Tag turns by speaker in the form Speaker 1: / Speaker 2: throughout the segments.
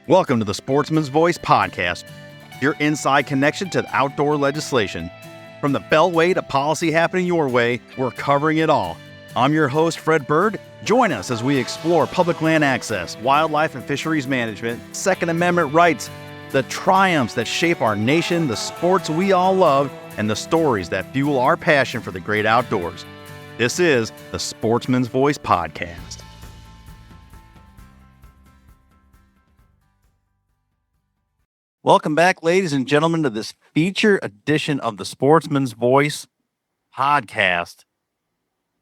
Speaker 1: Welcome to the Sportsman's Voice podcast, your inside connection to outdoor legislation. From the Beltway to policy happening your way, we're covering it all. I'm your host, Fred Bird. Join us as we explore public land access, wildlife and fisheries management, Second Amendment rights, the triumphs that shape our nation, the sports we all love, and the stories that fuel our passion for the great outdoors. This is the Sportsman's Voice podcast. Welcome back, ladies and gentlemen, to this feature edition of the Sportsman's Voice podcast.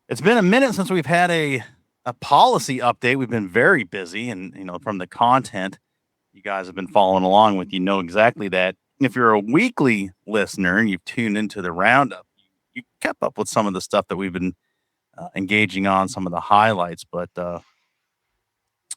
Speaker 1: It's been a minute since we've had a policy update. We've been very busy, and from the content you guys have been following along with, know exactly that. If you're a weekly listener and you've tuned into the roundup, you kept up with some of the stuff that we've been engaging on, some of the highlights. But I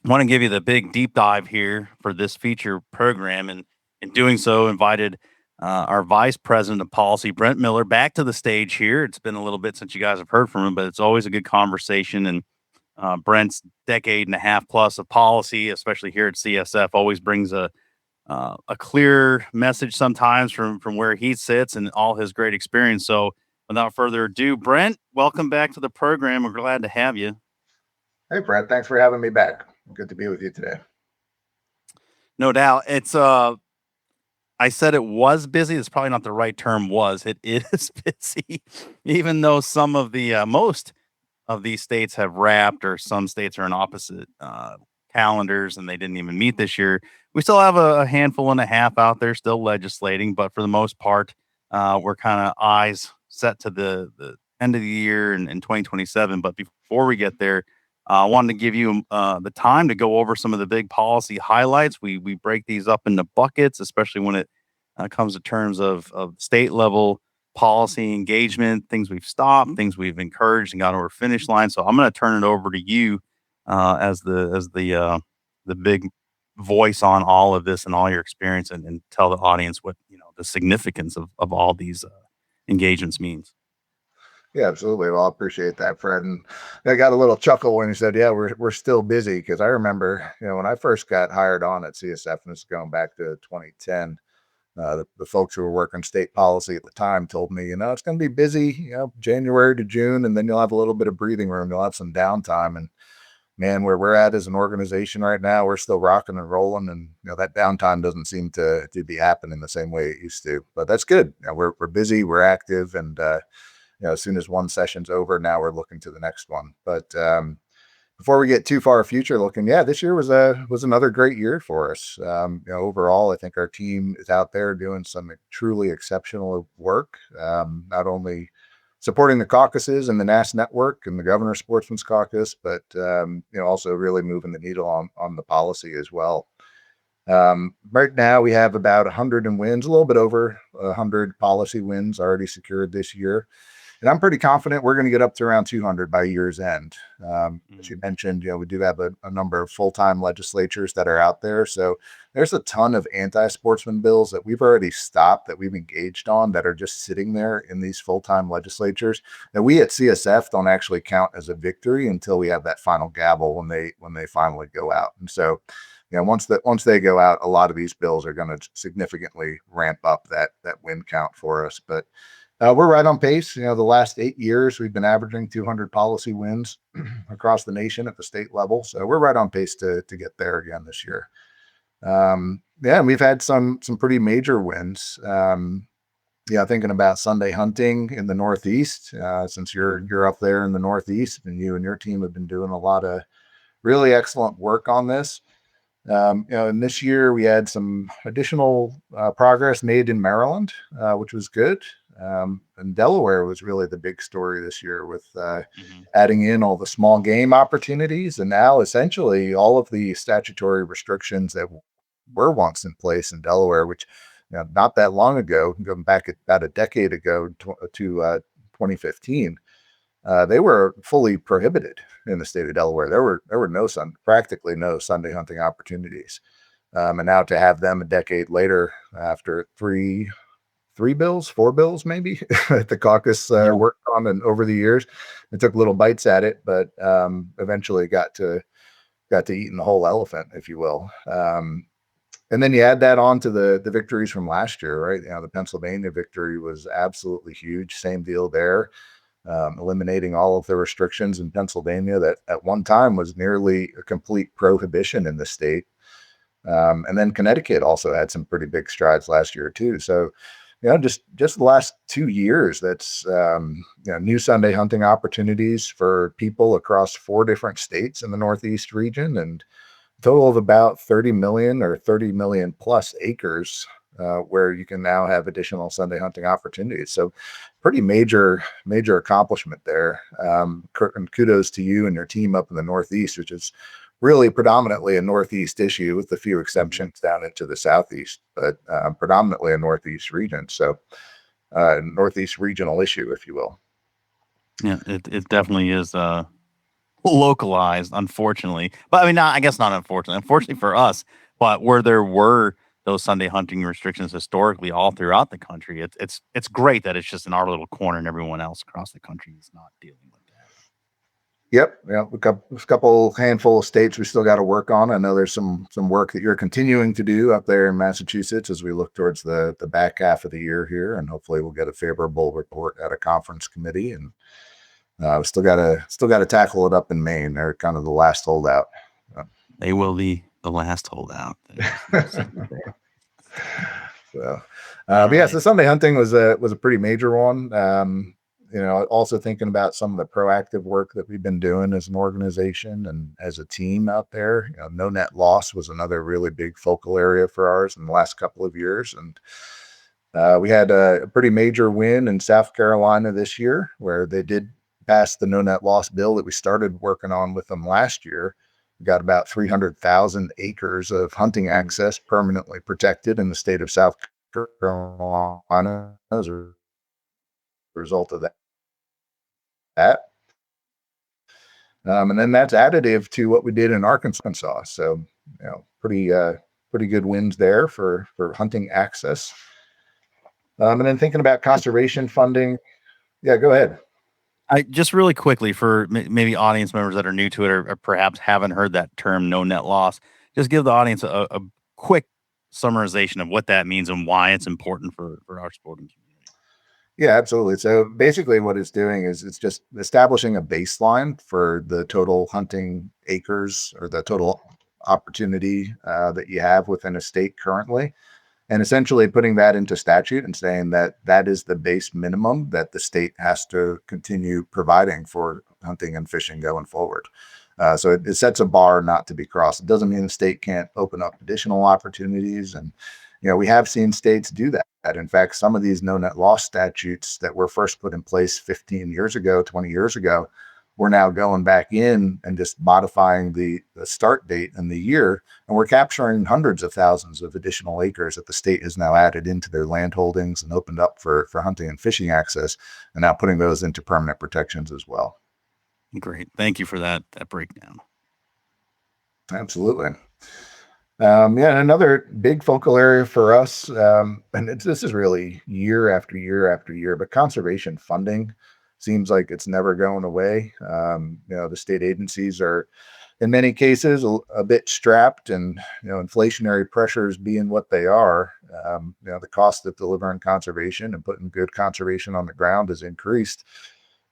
Speaker 1: want to give you the big deep dive here for this feature program, and in doing so, invited our Vice President of Policy, Brent Miller, back to the stage here. It's been a little bit since you guys have heard from him, but it's always a good conversation. And Brent's decade and a half plus of policy, especially here at CSF, always brings a clear message sometimes from where he sits and all his great experience. So without further ado, Brent, welcome back to the program. We're glad to have you.
Speaker 2: Hey, Brent, thanks for having me back. Good to be with you today.
Speaker 1: No doubt. It's I said it was busy. It's probably not the right term. It is busy, even though some of the most of these states have wrapped, or some states are in opposite calendars and they didn't even meet this year. We still have a handful and a half out there still legislating, but for the most part, we're kind of eyes set to the end of the year in 2027. But before we get there, I wanted to give you the time to go over some of the big policy highlights. We break these up into buckets, especially when it comes to terms of state level policy engagement, things we've stopped, things we've encouraged and got over finish line. So I'm going to turn it over to you as the big voice on all of this and all your experience, and tell the audience what the significance of all these engagements means.
Speaker 2: Yeah, absolutely. Well, I appreciate that, Fred. And I got a little chuckle when you said, "Yeah, we're still busy," because I remember, when I first got hired on at CSF, and this is going back to 2010. The folks who were working state policy at the time told me, it's going to be busy, January to June, and then you'll have a little bit of breathing room. You'll have some downtime. And man, where we're at as an organization right now, we're still rocking and rolling, and that downtime doesn't seem to be happening the same way it used to. But that's good. We're busy, we're active, and as soon as one session's over, now we're looking to the next one. But before we get too far future looking, this year was another great year for us. Overall, I think our team is out there doing some truly exceptional work, not only supporting the caucuses and the NAS network and the Governor's Sportsman's Caucus, but also really moving the needle on the policy as well. Right now we have about 100 wins, a little bit over 100 policy wins already secured this year. And I'm pretty confident we're going to get up to around 200 by year's end. As you mentioned, we do have a number of full-time legislatures that are out there. So there's a ton of anti-sportsman bills that we've already stopped, that we've engaged on, that are just sitting there in these full-time legislatures that we at CSF don't actually count as a victory until we have that final gavel when they finally go out. And so, once they go out, a lot of these bills are going to significantly ramp up that win count for us. But we're right on pace. The last 8 years, we've been averaging 200 policy wins across the nation at the state level. So we're right on pace to get there again this year. And we've had some pretty major wins. Thinking about Sunday hunting in the Northeast, since you're up there in the Northeast, and you and your team have been doing a lot of really excellent work on this. And this year we had some additional progress made in Maryland, which was good. And Delaware was really the big story this year with adding in all the small game opportunities, and now essentially all of the statutory restrictions that were once in place in Delaware, which not that long ago, going back about a decade ago to 2015, they were fully prohibited in the state of Delaware. There were practically no Sunday hunting opportunities. And now to have them a decade later, after four bills maybe that the caucus worked on and over the years, it took little bites at it, but eventually got to eating the whole elephant, if you will. And then you add that on to the victories from last year, right? The Pennsylvania victory was absolutely huge. Same deal there, eliminating all of the restrictions in Pennsylvania that at one time was nearly a complete prohibition in the state. And then Connecticut also had some pretty big strides last year too. So, just the last 2 years, that's new Sunday hunting opportunities for people across 4 different states in the Northeast region, and a total of about 30 million or 30 million plus acres where you can now have additional Sunday hunting opportunities. So, pretty major accomplishment there. And kudos to you and your team up in the Northeast, which is really predominantly a Northeast issue with a few exceptions down into the Southeast, but predominantly a Northeast region. So, Northeast regional issue, if you will.
Speaker 1: Yeah, it definitely is localized, unfortunately. But I mean, I guess not unfortunately. Unfortunately for us, but where there were those Sunday hunting restrictions historically all throughout the country, it's great that it's just in our little corner and everyone else across the country is not dealing with that.
Speaker 2: Yep. Yeah. A couple handful of states we still got to work on. I know there's some work that you're continuing to do up there in Massachusetts as we look towards the back half of the year here, and hopefully we'll get a favorable report at a conference committee. And we still got to tackle it up in Maine. They're kind of the last holdout.
Speaker 1: They will be the last holdout.
Speaker 2: So, but yes, the Sunday hunting was a pretty major one. Also thinking about some of the proactive work that we've been doing as an organization and as a team out there. No net loss was another really big focal area for ours in the last couple of years, and we had a pretty major win in South Carolina this year, where they did pass the no net loss bill that we started working on with them last year. We got about 300,000 acres of hunting access permanently protected in the state of South Carolina as a result of that. And then that's additive to what we did in Arkansas. So, pretty good wins there for hunting access. And then thinking about conservation funding. Yeah, go ahead.
Speaker 1: I just really quickly for maybe audience members that are new to it or perhaps haven't heard that term, no net loss. Just give the audience a quick summarization of what that means and why it's important for our sporting community.
Speaker 2: Yeah, absolutely. So basically what it's doing is it's just establishing a baseline for the total hunting acres or the total opportunity that you have within a state currently, and essentially putting that into statute and saying that that is the base minimum that the state has to continue providing for hunting and fishing going forward. So it sets a bar not to be crossed. It doesn't mean the state can't open up additional opportunities. And, we have seen states do that. In fact, some of these no net loss statutes that were first put in place 15 years ago, 20 years ago, we're now going back in and just modifying the start date and the year. And we're capturing hundreds of thousands of additional acres that the state has now added into their land holdings and opened up for hunting and fishing access, and now putting those into permanent protections as well.
Speaker 1: Great. Thank you for that breakdown.
Speaker 2: Absolutely. Another big focal area for us, and this is really year after year after year, but conservation funding seems like it's never going away. The state agencies are, in many cases, a bit strapped, and inflationary pressures being what they are. The cost of delivering conservation and putting good conservation on the ground has increased.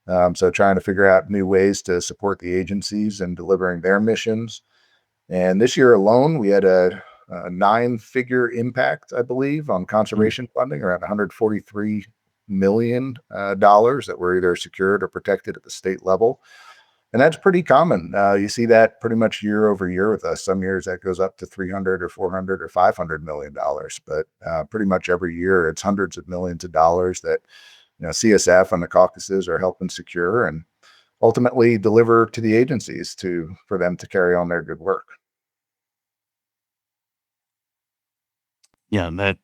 Speaker 2: So trying to figure out new ways to support the agencies and delivering their missions. And this year alone, we had a 9-figure impact, I believe, on conservation funding, around $143 million that were either secured or protected at the state level. And that's pretty common. You see that pretty much year over year with us. Some years that goes up to 300 or 400 or $500 million, but pretty much every year it's hundreds of millions of dollars that CSF and the caucuses are helping secure and ultimately deliver to the agencies for them to carry on their good work.
Speaker 1: Yeah, that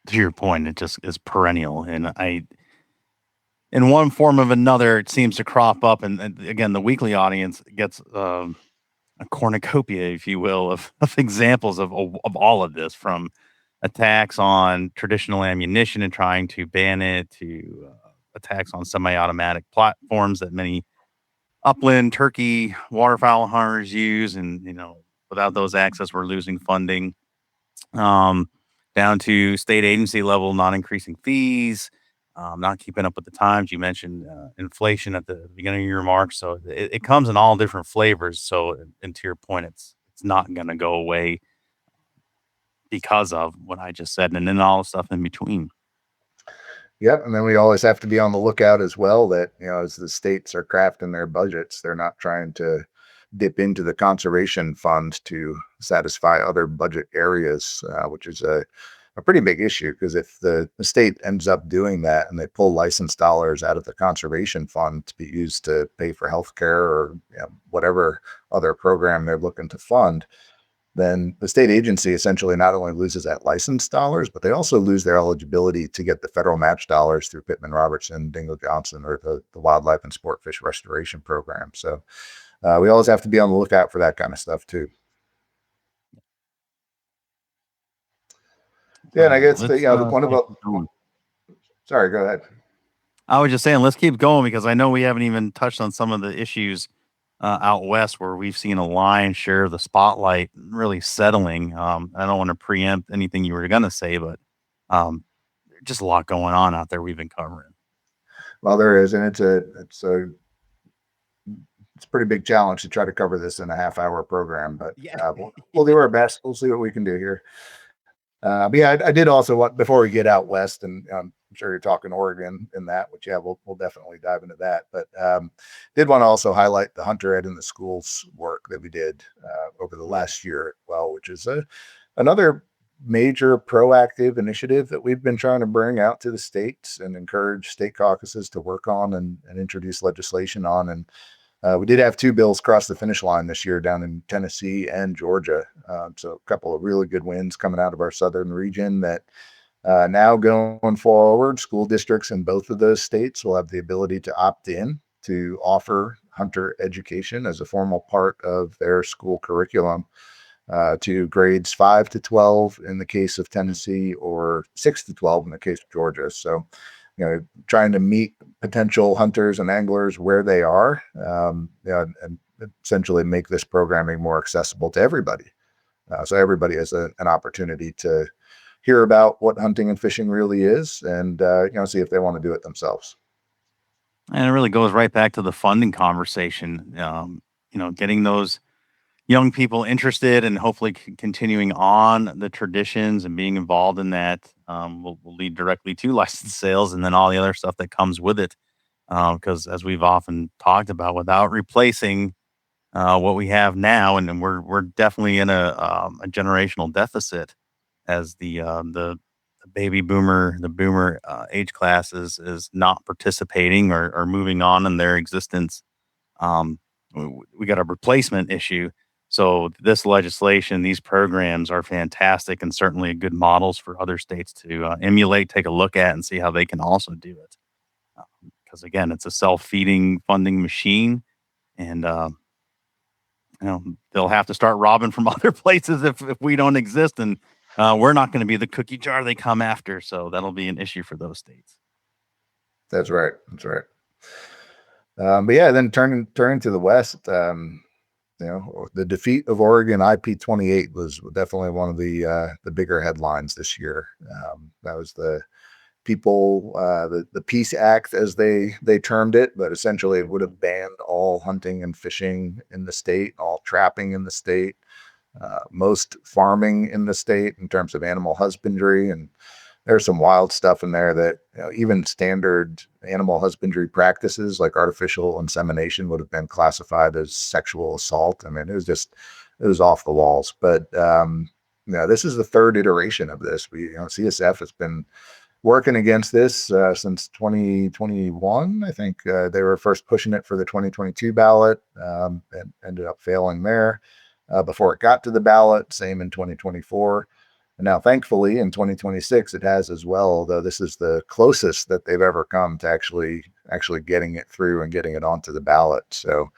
Speaker 1: to your point, it just is perennial. And in one form of another, it seems to crop up. And again, the weekly audience gets a cornucopia, if you will, of examples of all of this, from attacks on traditional ammunition and trying to ban it to attacks on semi-automatic platforms that many upland turkey waterfowl hunters use. And, without those access, we're losing funding. um, down to state agency level, not increasing fees, not keeping up with the times. You mentioned inflation at the beginning of your remarks, so it comes in all different flavors. So, and to your point, it's not going to go away because of what I just said, and then all the stuff in between.
Speaker 2: Yep. And then we always have to be on the lookout as well that, as the states are crafting their budgets, they're not trying to dip into the conservation fund to satisfy other budget areas, which is a pretty big issue because if the state ends up doing that and they pull license dollars out of the conservation fund to be used to pay for healthcare or whatever other program they're looking to fund, then the state agency essentially not only loses that license dollars, but they also lose their eligibility to get the federal match dollars through Pittman-Robertson and Dingell-Johnson or the Wildlife and Sport Fish Restoration Program. So we always have to be on the lookout for that kind of stuff too. Yeah, and I guess one of the sorry, go ahead.
Speaker 1: I was just saying, let's keep going because I know we haven't even touched on some of the issues out west where we've seen a lion's share of the spotlight really settling. I don't want to preempt anything you were going to say, but just a lot going on out there we've been covering.
Speaker 2: Well, there is, and it's a pretty big challenge to try to cover this in a half-hour program, but we'll do our best. We'll see what we can do here. But yeah, I did also want, before we get out west, and I'm sure you're talking Oregon in that, which we'll definitely dive into that. But did want to also highlight the hunter ed in the schools work that we did over the last year, which is another major proactive initiative that we've been trying to bring out to the states and encourage state caucuses to work on and introduce legislation on. And we did have 2 bills cross the finish line this year down in Tennessee and Georgia. So a couple of really good wins coming out of our southern region that now going forward, school districts in both of those states will have the ability to opt in to offer hunter education as a formal part of their school curriculum to grades 5 to 12 in the case of Tennessee or 6 to 12 in the case of Georgia. So trying to meet potential hunters and anglers where they are, and essentially make this programming more accessible to everybody. So everybody has an opportunity to hear about what hunting and fishing really is and, see if they want to do it themselves.
Speaker 1: And it really goes right back to the funding conversation. Getting those young people interested and hopefully continuing on the traditions and being involved in that will lead directly to license sales and then all the other stuff that comes with it. Because as we've often talked about, without replacing what we have now, and we're definitely in a generational deficit as the boomer age class is not participating or moving on in their existence. We got a replacement issue. So this legislation, these programs are fantastic and certainly good models for other states to emulate, take a look at, and see how they can also do it. Because again, it's a self-feeding funding machine, and they'll have to start robbing from other places if we don't exist, and we're not going to be the cookie jar they come after. So that'll be an issue for those states.
Speaker 2: That's right. That's right. But yeah, then turning to the West, the defeat of Oregon IP28 was definitely one of the bigger headlines this year. That was the Peace Act, as they termed it, but essentially it would have banned all hunting and fishing in the state, all trapping in the state, most farming in the state in terms of animal husbandry. And there's some wild stuff in there that even standard animal husbandry practices like artificial insemination would have been classified as sexual assault. I mean, it was off the walls. But this is the third iteration of this. CSF has been working against this since 2021. I think they were first pushing it for the 2022 ballot and ended up failing there before it got to the ballot. Same in 2024. And now, thankfully, in 2026, it has as well, although this is the closest that they've ever come to actually getting it through and getting it onto the ballot. So,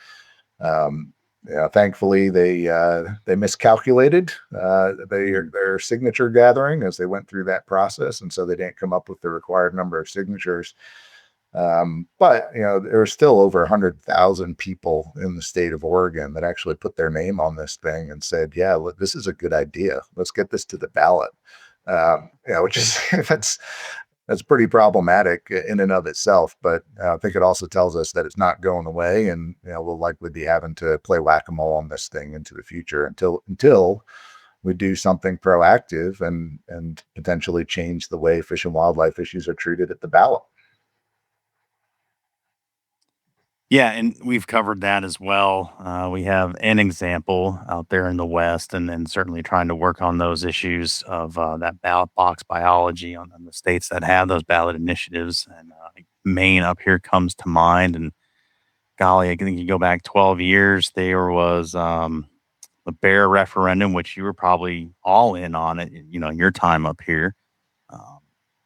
Speaker 2: thankfully, they miscalculated their signature gathering as they went through that process. And so they didn't come up with the required number of signatures. But there are still over 100,000 people in the state of Oregon that actually put their name on this thing and said, "Yeah, look, this is a good idea. Let's get this to the ballot." Which is that's pretty problematic in and of itself. But I think it also tells us that it's not going away, and we'll likely be having to play whack-a-mole on this thing into the future until we do something proactive and potentially change the way fish and wildlife issues are treated at the ballot.
Speaker 1: Yeah, and we've covered that as well. We have an example out there in the West, and then certainly trying to work on those issues of that ballot box biology on the states that have those ballot initiatives. And like Maine up here comes to mind. And golly, I think you go back 12 years, there was the bear referendum, which you were probably all in on it, your time up here. Um,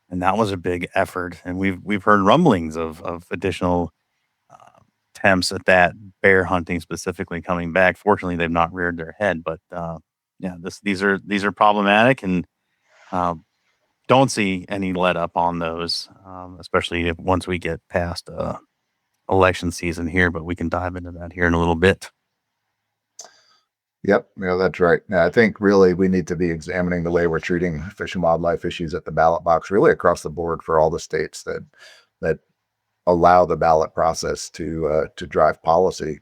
Speaker 1: and that was a big effort. And we've heard rumblings of additional uh, attempts at that bear hunting specifically coming back. Fortunately, they've not reared their head, but yeah, these are problematic, and uh, don't see any let up on those, especially if once we get past election season here. But we can dive into that here in a little bit.
Speaker 2: Yep, that's right. Yeah, I think really we need to be examining the way we're treating fish and wildlife issues at the ballot box, really across the board for all the states that allow the ballot process to drive policy.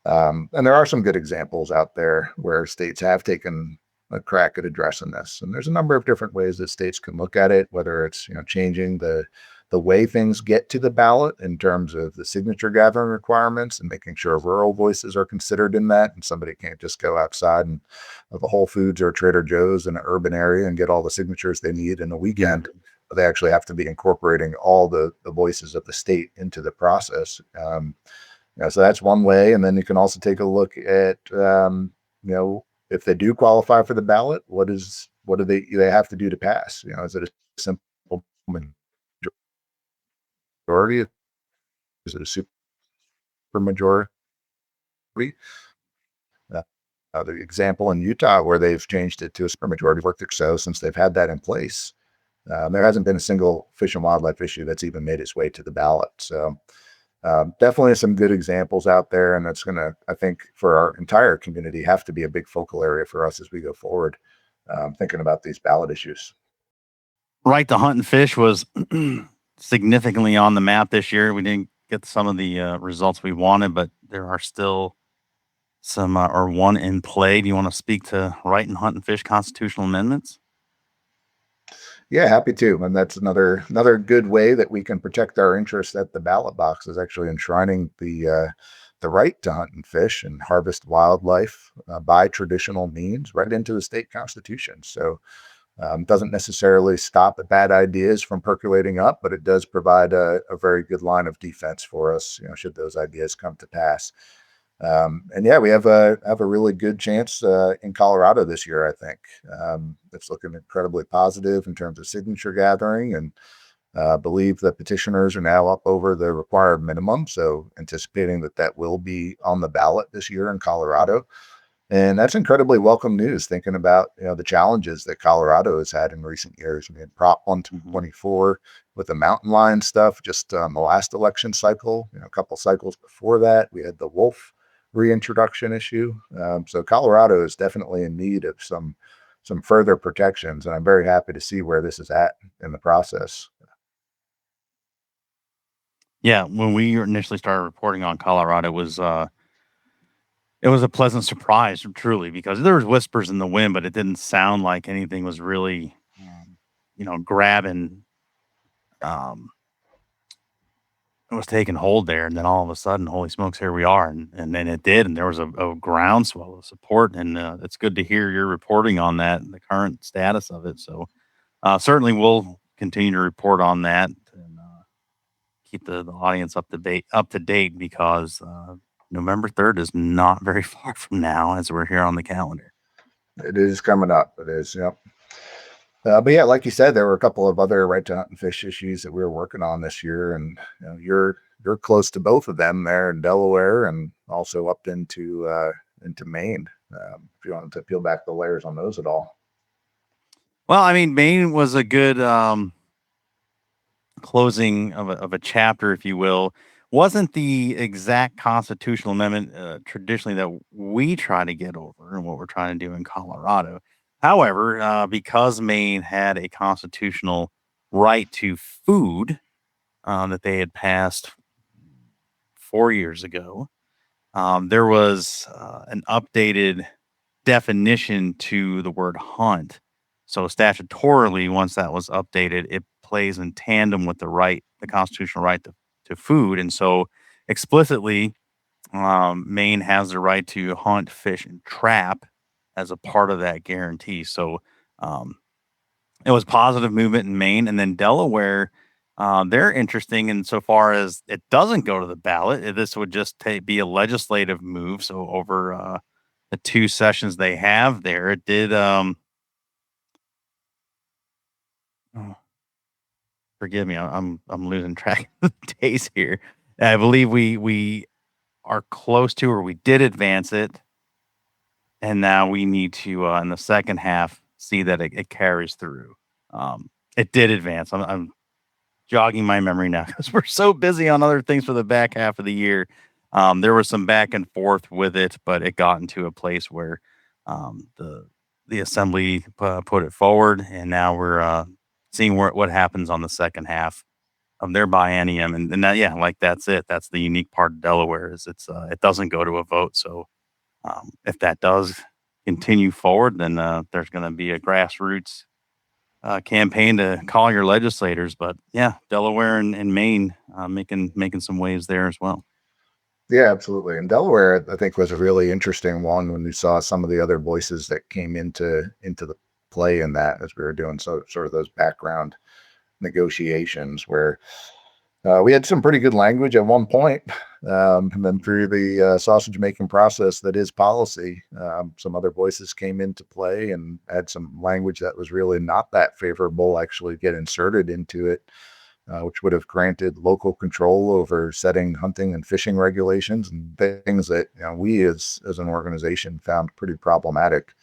Speaker 2: And there are some good examples out there where states have taken a crack at addressing this. And there's a number of different ways that states can look at it, whether it's changing the way things get to the ballot in terms of the signature gathering requirements and making sure rural voices are considered in that. And somebody can't just go outside and of a Whole Foods or Trader Joe's in an urban area and get all the signatures they need in a weekend. They actually have to be incorporating all the voices of the state into the process. So that's one way. And then you can also take a look at, if they do qualify for the ballot, what do they have to do to pass? Is it a simple majority? Is it a super majority? Uh, the example in Utah where they've changed it to a super majority worked so since they've had that in place. There hasn't been a single fish and wildlife issue that's even made its way to the ballot. So definitely some good examples out there, and that's going to, I think, for our entire community, have to be a big focal area for us as we go forward, thinking about these ballot issues.
Speaker 1: Right, the hunt and fish was significantly on the map this year. We didn't get some of the results we wanted, but there are still some or one in play. Do you want to speak to right and hunt and fish constitutional amendments?
Speaker 2: Yeah, happy to. And that's another good way that we can protect our interests at the ballot box is actually enshrining the right to hunt and fish and harvest wildlife by traditional means right into the state constitution. So doesn't necessarily stop the bad ideas from percolating up, but it does provide a very good line of defense for us, should those ideas come to pass. And yeah, we have a really good chance in Colorado this year. I think it's looking incredibly positive in terms of signature gathering, and believe that petitioners are now up over the required minimum. So anticipating that will be on the ballot this year in Colorado. And that's incredibly welcome news, thinking about the challenges that Colorado has had in recent years. We had Prop
Speaker 1: Mhm.
Speaker 2: 124 with the mountain lion stuff just the last election cycle. A couple cycles before that, we had the wolf reintroduction issue. So Colorado is definitely in need of some further protections, and I'm very happy to see where this is at in the process.
Speaker 1: Yeah, when we initially started reporting on Colorado, it was a pleasant surprise, truly, because there was whispers in the wind, but it didn't sound like anything was really, grabbing. Um, it was taking hold there, and then all of a sudden, holy smokes, here we are, and then it did, and there was a groundswell of support, and it's good to hear your reporting on that and the current status of it. So certainly, we'll continue to report on that and keep the audience up to date because November 3rd is not very far from now, as we're here on the calendar.
Speaker 2: It is coming up. It is. Yep. But yeah, like you said, there were a couple of other right to hunt and fish issues that we were working on this year, and you're close to both of them there in Delaware, and also up into Maine. If you wanted to peel back the layers on those at all.
Speaker 1: Well, I mean, Maine was a good closing of a chapter, if you will, wasn't the exact constitutional amendment traditionally that we try to get over and what we're trying to do in Colorado. However, because Maine had a constitutional right to food that they had passed 4 years ago, there was an updated definition to the word hunt. So statutorily, once that was updated, it plays in tandem with the constitutional right to food. And so explicitly, Maine has the right to hunt, fish, and trap as a part of that guarantee. So um, it was positive movement in Maine, and then Delaware. They're interesting insofar as it doesn't go to the ballot. This would just be a legislative move. So over the two sessions they have there, it did. Oh, forgive me, I'm losing track of the days here. I believe we are close to, or we did advance it, and now we need to in the second half see that it carries through. It did advance. I'm jogging my memory now because we're so busy on other things for the back half of the year. There was some back and forth with it, but it got into a place where the assembly put it forward, and now we're seeing what happens on the second half of their biennium, and that, yeah, like that's it. That's the unique part of Delaware is it doesn't go to a vote. So if that does continue forward, then there's going to be a grassroots campaign to call your legislators. But yeah, Delaware and Maine making some waves there as well.
Speaker 2: Yeah, absolutely. And Delaware, I think, was a really interesting one when you saw some of the other voices that came into the play in that as we were doing sort of those background negotiations where we had some pretty good language at one point, and then through the sausage making process that is policy, some other voices came into play and had some language that was really not that favorable actually get inserted into it, which would have granted local control over setting hunting and fishing regulations and things that we as an organization found pretty problematic.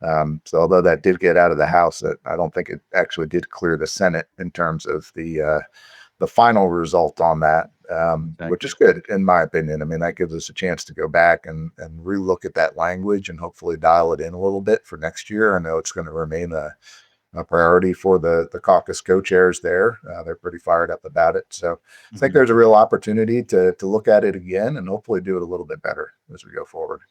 Speaker 2: So although that did get out of the House, I don't think it actually did clear the Senate in terms of the final result on that, which is good in my opinion. I mean, that gives us a chance to go back and relook at that language and hopefully dial it in a little bit for next year. I know it's going to remain a priority for the caucus co-chairs there. They're pretty fired up about it. So I think there's a real opportunity to look at it again and hopefully do it a little bit better as we go forward.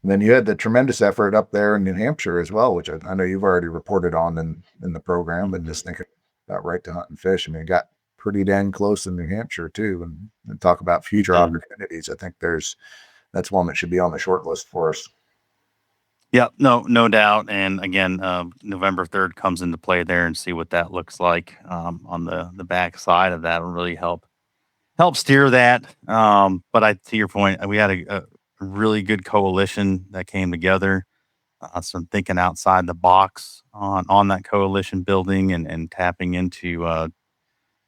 Speaker 2: And then you had the tremendous effort up there in New Hampshire as well, which I know you've already reported on in the program, but just thinking about right to hunt and fish. I mean, it got pretty dang close in New Hampshire too. And talk about future opportunities. I think that's one that should be on the short list for us.
Speaker 1: Yeah, no doubt. And again, November 3rd comes into play there, and see what that looks like on the back side of that will really help steer that. But to your point, we had a really good coalition that came together. Some thinking outside the box on that coalition building and tapping into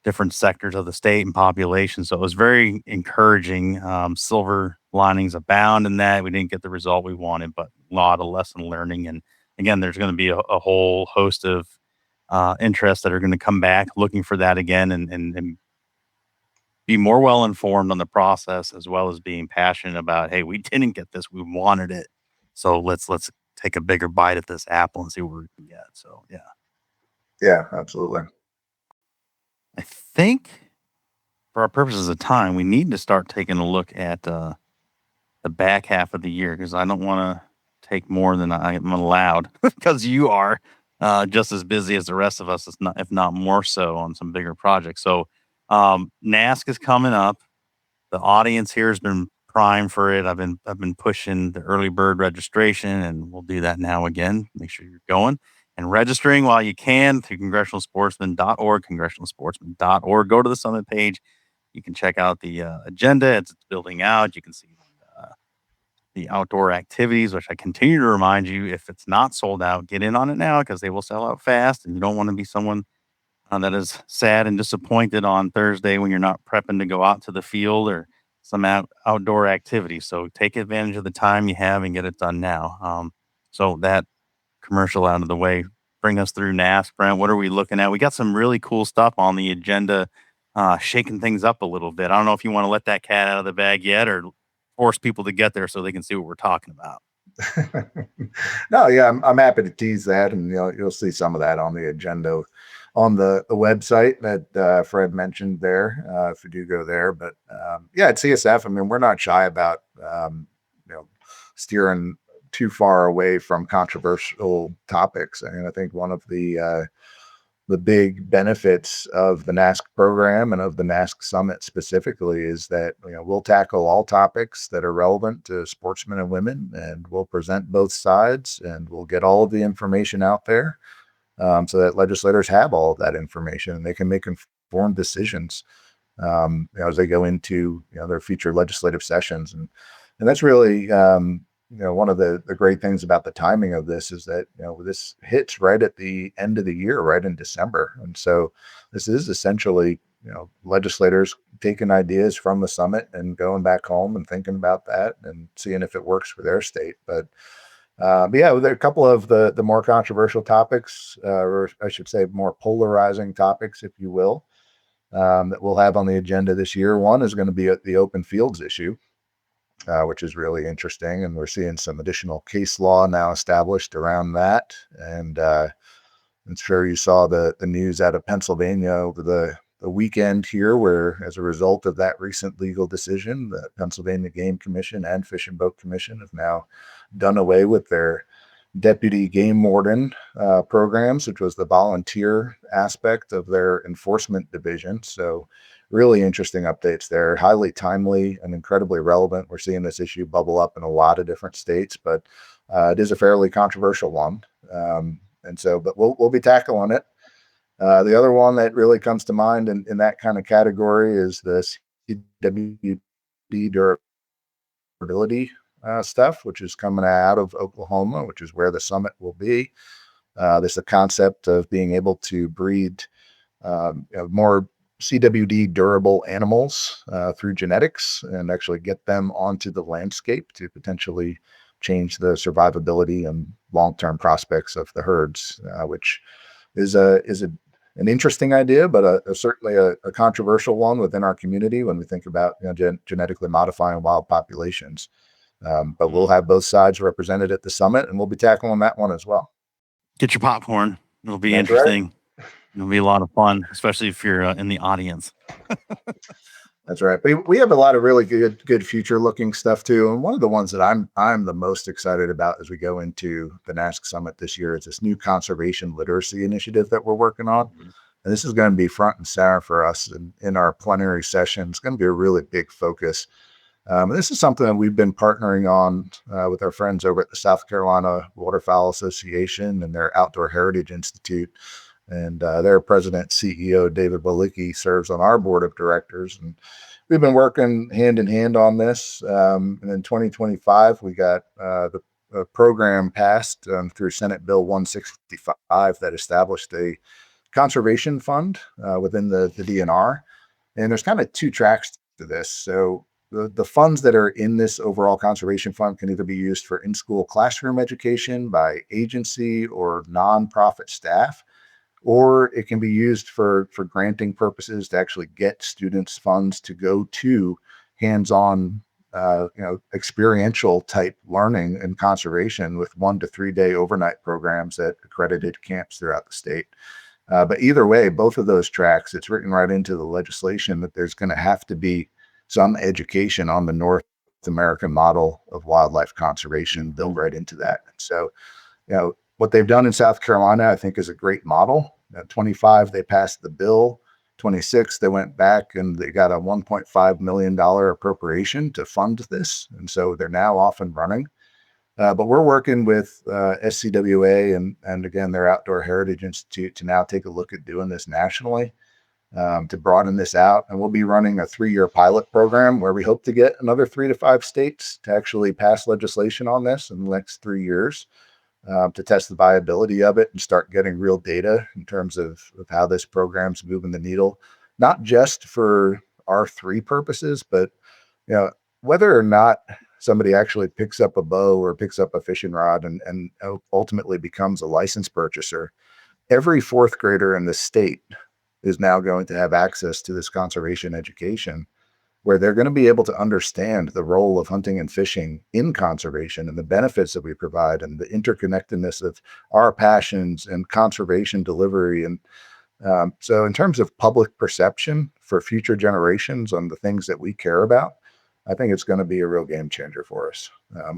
Speaker 1: different sectors of the state and population. So it was very encouraging. Silver linings abound in that. We didn't get the result we wanted, but a lot of lesson learning. And again, there's going to be a whole host of interests that are going to come back looking for that again and be more well informed on the process, as well as being passionate about, hey, we didn't get this, we wanted it. So let's take a bigger bite at this apple and see what we can get. So yeah.
Speaker 2: Yeah, absolutely.
Speaker 1: I think for our purposes of time, we need to start taking a look at the back half of the year, because I don't want to take more than I'm allowed because you are just as busy as the rest of us, if not more so, on some bigger projects. So NASC is coming up. The audience here has been primed for it. I've been pushing the early bird registration, and we'll do that now again. Make sure you're going and registering while you can through congressionalsportsman.org, congressionalsportsman.org. Go to the summit page. You can check out the agenda as it's building out. You can see the outdoor activities, which I continue to remind you, if it's not sold out, get in on it now, because they will sell out fast, and you don't want to be someone that is sad and disappointed on Thursday when you're not prepping to go out to the field or some outdoor activity. So take advantage of the time you have and get it done now. So that commercial out of the way, bring us through NASC, Brent. What are we looking at? We got some really cool stuff on the agenda, shaking things up a little bit. I don't know if you want to let that cat out of the bag yet or force people to get there so they can see what we're talking about.
Speaker 2: No, yeah, I'm happy to tease that, and you'll see some of that on the agenda on the website that Fred mentioned there, if you do go there. But yeah, at CSF, I mean, we're not shy about you know steering too far away from controversial topics. I mean, I think one of the big benefits of the NASC program and of the NASC summit specifically is that we'll tackle all topics that are relevant to sportsmen and women, and we'll present both sides, and we'll get all of the information out there, so that legislators have all of that information and they can make informed decisions as they go into their future legislative sessions. And that's really one of the great things about the timing of this is that this hits right at the end of the year, right in December. And so this is essentially legislators taking ideas from the summit and going back home and thinking about that and seeing if it works for their state. But yeah, there are a couple of the more controversial topics, or I should say more polarizing topics, if you will, that we'll have on the agenda this year. One is going to be the open fields issue, which is really interesting. And we're seeing some additional case law now established around that. And I'm sure you saw the news out of Pennsylvania over the weekend here, where as a result of that recent legal decision, the Pennsylvania Game Commission and Fish and Boat Commission have now done away with their deputy game warden programs, which was the volunteer aspect of their enforcement division. So really interesting updates there, highly timely and incredibly relevant. We're seeing this issue bubble up in a lot of different states, but it is a fairly controversial one. But we'll be tackling it. The other one that really comes to mind in that kind of category is the CWD durability stuff, which is coming out of Oklahoma, which is where the summit will be. There's the concept of being able to breed more CWD durable animals through genetics and actually get them onto the landscape to potentially change the survivability and long-term prospects of the herds, which is an interesting idea, but certainly a controversial one within our community when we think about genetically modifying wild populations. But we'll have both sides represented at the summit, and we'll be tackling that one as well.
Speaker 1: Get your popcorn. It'll be
Speaker 2: That's
Speaker 1: interesting.
Speaker 2: Right.
Speaker 1: It'll be a lot of fun, especially if you're in the audience.
Speaker 2: That's right. But we have a lot of really good future looking stuff too. And one of the ones that I'm the most excited about as we go into the NASC summit this year is this new conservation literacy initiative that we're working on. Mm-hmm. And this is going to be front and center for us in our plenary session. It's going to be a really big focus. And this is something that we've been partnering on with our friends over at the South Carolina Waterfowl Association and their Outdoor Heritage Institute. And their president, CEO, David Walicki, serves on our board of directors. And we've been working hand in hand on this. And in 2025, we got the program passed through Senate Bill 165 that established a conservation fund within the DNR. And there's kind of two tracks to this. So the funds that are in this overall conservation fund can either be used for in-school classroom education by agency or nonprofit staff, or it can be used for granting purposes to actually get students funds to go to hands-on, experiential type learning and conservation with 1 to 3 day overnight programs at accredited camps throughout the state. But either way, both of those tracks, it's written right into the legislation that there's going to have to be some education on the North American model of wildlife conservation built right into that. So, what they've done in South Carolina, I think, is a great model. 25, they passed the bill. 26, they went back and they got a $1.5 million appropriation to fund this. And so they're now off and running. But we're working with SCWA and again, their Outdoor Heritage Institute to now take a look at doing this nationally, to broaden this out. And we'll be running a 3-year pilot program where we hope to get another 3 to 5 states to actually pass legislation on this in the next 3 years. To test the viability of it and start getting real data in terms of how this program's moving the needle, not just for R3 purposes, but whether or not somebody actually picks up a bow or picks up a fishing rod and ultimately becomes a license purchaser. every fourth grader in the state is now going to have access to this conservation education, where they're going to be able to understand the role of hunting and fishing in conservation and the benefits that we provide and the interconnectedness of our passions and conservation delivery. And so in terms of public perception for future generations on the things that we care about, I think it's going to be a real game changer for us.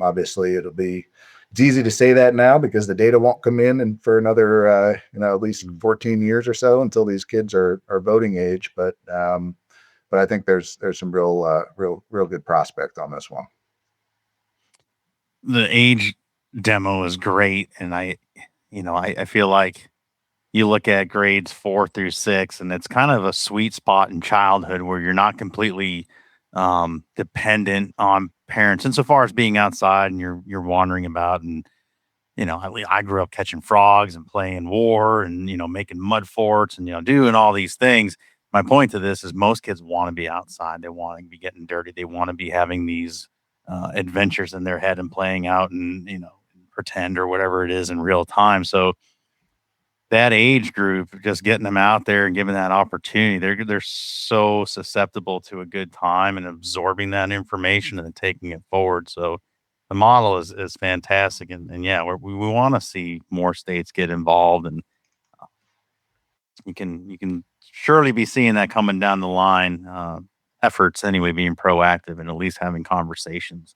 Speaker 2: Obviously, it's easy to say that now because the data won't come in and for another, at least 14 years or so until these kids are voting age. But I think there's some real good prospect on this one.
Speaker 1: The age demo is great, and I feel like you look at grades 4 through 6, and it's kind of a sweet spot in childhood where you're not completely dependent on parents insofar as being outside and you're wandering about. And I grew up catching frogs and playing war and making mud forts and doing all these things. My point to this is most kids want to be outside. They want to be getting dirty. They want to be having these adventures in their head and playing out and pretend or whatever it is in real time. So that age group, just getting them out there and giving that opportunity, they're so susceptible to a good time and absorbing that information and then taking it forward. So the model is fantastic, and yeah, we want to see more states get involved, and you can surely be seeing that coming down the line. Efforts anyway, being proactive and at least having conversations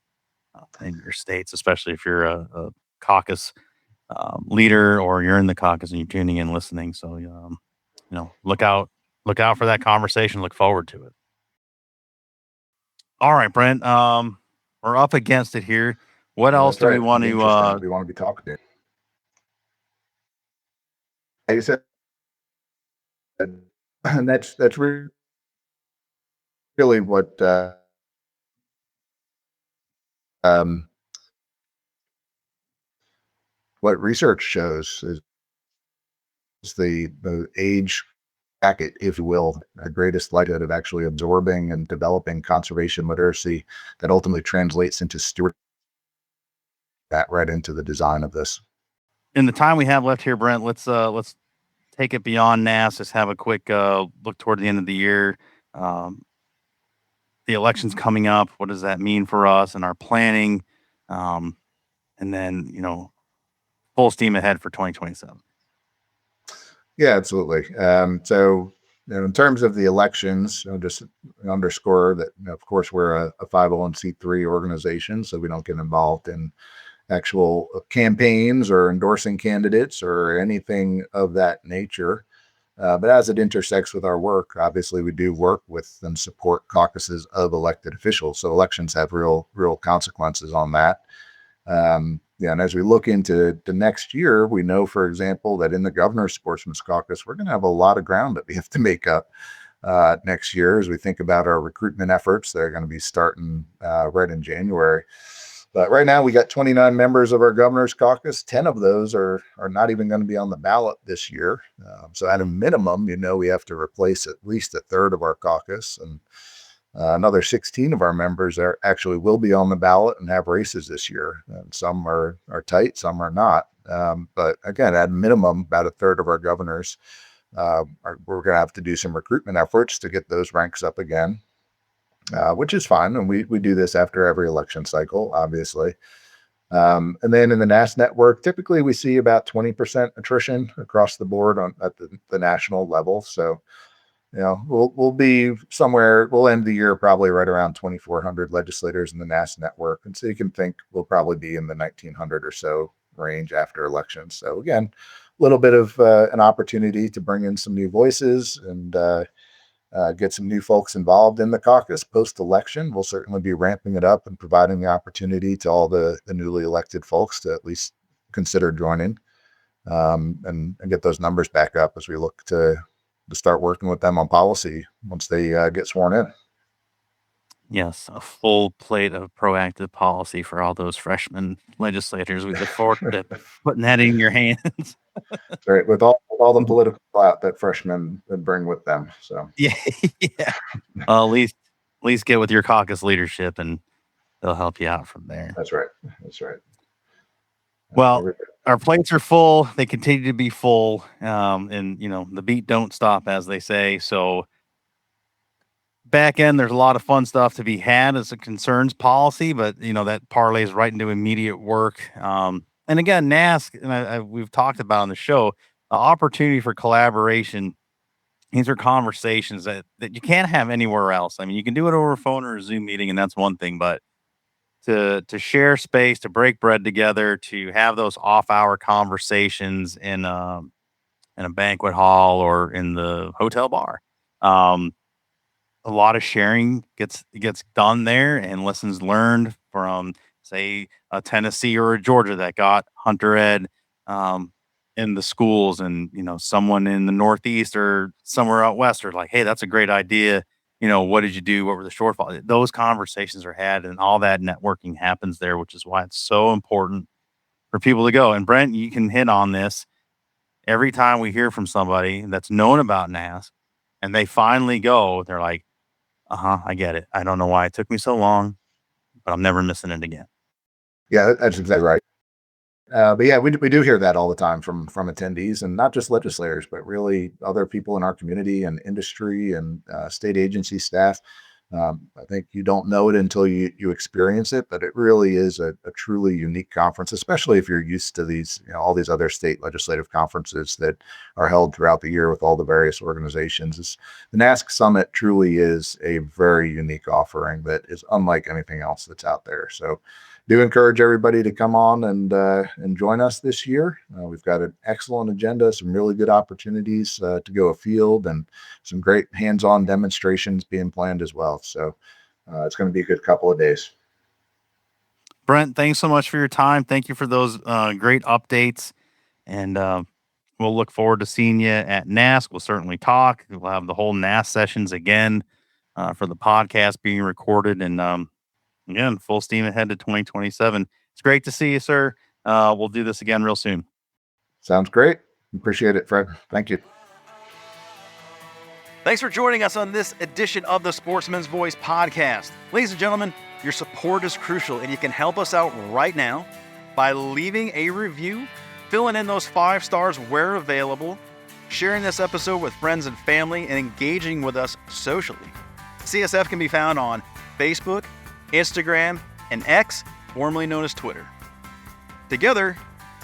Speaker 1: in your states, especially if you're a caucus leader or you're in the caucus and you're tuning in, listening. So, look out for that conversation. Look forward to it. All right, Brent. We're up against it here. What else
Speaker 2: That's
Speaker 1: do we
Speaker 2: right.
Speaker 1: want
Speaker 2: Be
Speaker 1: to?
Speaker 2: interesting. We want to be talking to you. Like you said, and that's really what um, what research shows is the age bracket, if you will, the greatest likelihood of actually absorbing and developing conservation literacy that ultimately translates into steward that right into the design of this.
Speaker 1: In the time we have left here, Brent, let's take it beyond NAS. Just have a quick look toward the end of the year. Um, the election's coming up. What does that mean for us and our planning? Um, and then full steam ahead for 2027.
Speaker 2: Yeah, absolutely. So, in terms of the elections, just underscore that, of course, we're a 501c3 organization, so we don't get involved in actual campaigns or endorsing candidates or anything of that nature. But as it intersects with our work, obviously we do work with and support caucuses of elected officials. So elections have real consequences on that. And as we look into the next year, we know, for example, that in the governor's sportsman's caucus, we're going to have a lot of ground that we have to make up next year as we think about our recruitment efforts. They're going to be starting right in January. But right now, we got 29 members of our governor's caucus. 10 of those are not even going to be on the ballot this year. So at a minimum, we have to replace at least a third of our caucus, and another 16 of our members actually will be on the ballot and have races this year. And some are tight, some are not. But again, at a minimum, about a third of our governors, we're going to have to do some recruitment efforts to get those ranks up again. Which is fine. And we do this after every election cycle, obviously. And then in the NAS network, typically we see about 20% attrition across the board at the national level. So, we'll be somewhere, we'll end the year probably right around 2,400 legislators in the NAS network. And so you can think we'll probably be in the 1,900 or so range after elections. So again, a little bit of an opportunity to bring in some new voices and get some new folks involved in the caucus. Post-election, we'll certainly be ramping it up and providing the opportunity to all the newly elected folks to at least consider joining and get those numbers back up as we look to start working with them on policy once they get sworn in.
Speaker 1: Yes, a full plate of proactive policy for all those freshman legislators. We look forward to putting that in your hands.
Speaker 2: Right, with all the political clout that freshmen would bring with them. So
Speaker 1: Yeah, yeah. Well, at least get with your caucus leadership, and they'll help you out from there.
Speaker 2: that's right. That's right.
Speaker 1: Well,
Speaker 2: Every-
Speaker 1: our plates are full. They continue to be full. And the beat don't stop, as they say. So back end, there's a lot of fun stuff to be had as it concerns policy, but that parlays right into immediate work. And again, NASC, and we've talked about on the show, the opportunity for collaboration. These are conversations that you can't have anywhere else. I mean, you can do it over a phone or a Zoom meeting, and that's one thing, but to share space, to break bread together, to have those off-hour conversations in a banquet hall or in the hotel bar. A lot of sharing gets done there, and lessons learned from, say, a Tennessee or a Georgia that got Hunter Ed um, in the schools, and someone in the Northeast or somewhere out west are like, "Hey, that's a great idea. What did you do? What were the shortfalls?" Those conversations are had, and all that networking happens there, which is why it's so important for people to go. And Brent, you can hit on this. Every time we hear from somebody that's known about NAS and they finally go, they're like, I get it. I don't know why it took me so long, but I'm never missing it again.
Speaker 2: Yeah, that's exactly right. But yeah, we do hear that all the time from attendees, and not just legislators, but really other people in our community and industry and state agency staff. I think you don't know it until you experience it, but it really is a truly unique conference, especially if you're used to these, all these other state legislative conferences that are held throughout the year with all the various organizations. The NASC Summit truly is a very unique offering that is unlike anything else that's out there. So do encourage everybody to come on and join us this year. We've got an excellent agenda, some really good opportunities to go afield, and some great hands-on demonstrations being planned as well. So it's going to be a good couple of days.
Speaker 1: Brent, thanks so much for your time. Thank you for those great updates. And we'll look forward to seeing you at NASC. We'll certainly talk. We'll have the whole NASC sessions again for the podcast being recorded. And again, full steam ahead to 2027. It's great to see you, sir. We'll do this again real soon.
Speaker 2: Sounds great. Appreciate it, Fred. Thank you.
Speaker 1: Thanks for joining us on this edition of the Sportsman's Voice podcast. Ladies and gentlemen, your support is crucial, and you can help us out right now by leaving a review, filling in those 5 stars where available, sharing this episode with friends and family, and engaging with us socially. CSF can be found on Facebook, Instagram, and X, formerly known as Twitter. Together,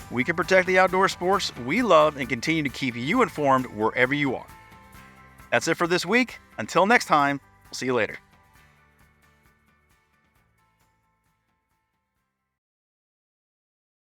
Speaker 1: we can protect the outdoor sports we love and continue to keep you informed wherever you are. That's it for this week. Until next time, we'll see you later.